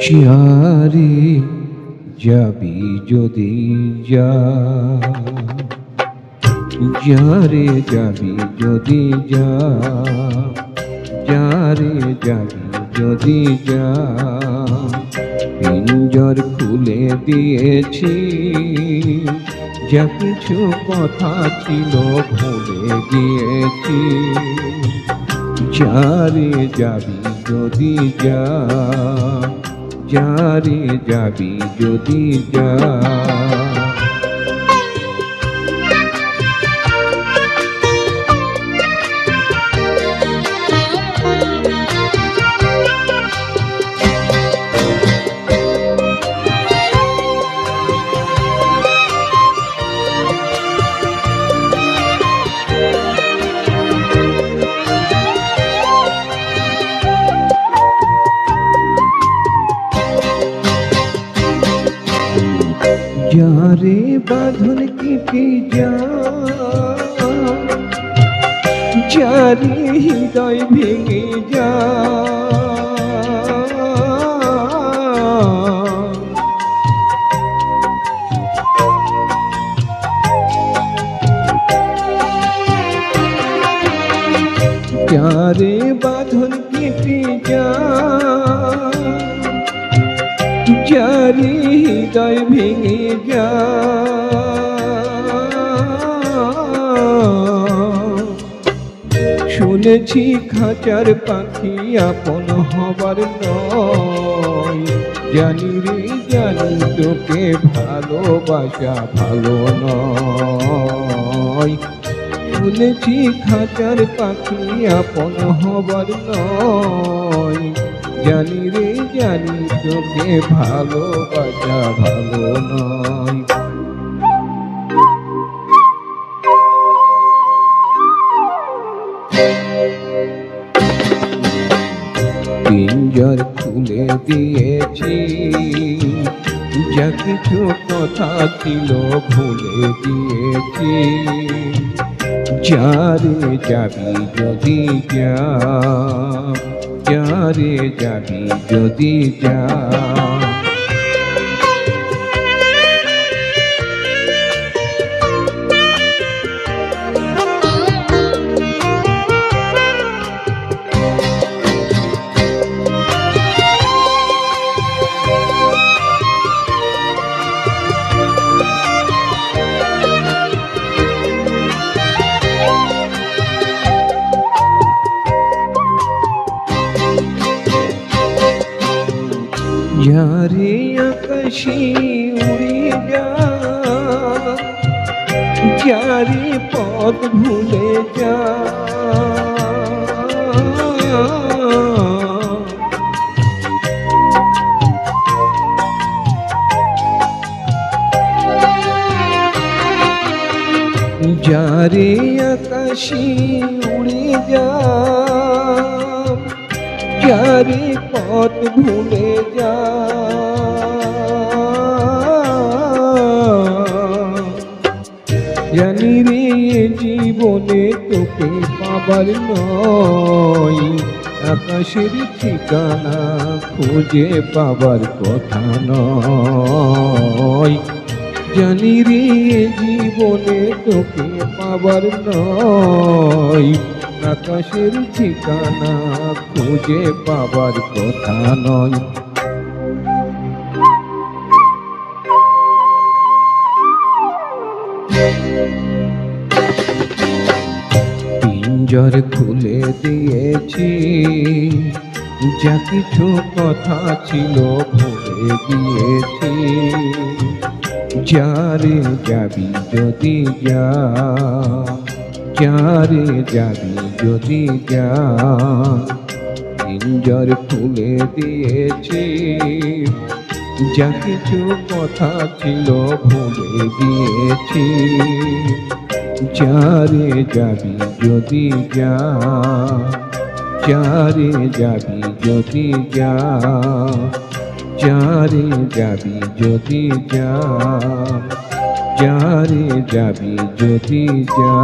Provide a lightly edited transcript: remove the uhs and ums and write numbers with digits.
যারে যাবি যদি যা, যারে যাবি যদি যা, যারে যাবি যদি যা, পিঞ্জর খুলে দিয়েছি, যা কিছু কথা ছিল ভুলে গিয়েছি। যারে যাবি যদি যা, যারে যাবি যদি যা। যারে বাঁধন কেটে যা, যারে হৃদয় ভেঙে যা, যারে বাঁধন কেটে যা, যারে হৃদয় ভেঙে যা, শুনেছি খাঁচার পাখি আপন হবার নয়, জানি রে জানি তোকে ভালোবাসা ভালো নয়। শুনেছি খাঁচার পাখি আপন হবার নয়, জানি রে জানি তোকে ভালোবাসা ভালো নয়। পিঞ্জর খুলে দিয়েছি, যা কিছু কথা ছিল ভুলে গিয়েছি। যারে যাবি যদি যা, যারে যাবি যদি যা। যারে আকাশে উড়ে যা, যারে পথ ভুলে যা, যারে আকাশে উড়ে যা, যারে পথ ভুলে যা, জানি রে জীবনে তোকে পাবার নয়, আকাশের ঠিকানা খুঁজে পাবার কথা নয়। জানি রে জীবনে তোকে পাবার নয়, আকাশের ঠিকানা খুঁজে পাবার কথা নয়। পিঞ্জর খুলে দিয়েছি, যা কিছু কথা ছিল ভুলে গিয়েছি। যারে যাবি যদি যা, যারে যাবি যদি যা। পিঞ্জর খুলে দিয়েছি, যা কিছু কথা ছিল ভুলে গিয়েছি। যারে যাবি যদি যা, যারে যাবি যদি যা, যারে যাবি যদি যা, যারে যাবি যদি যা।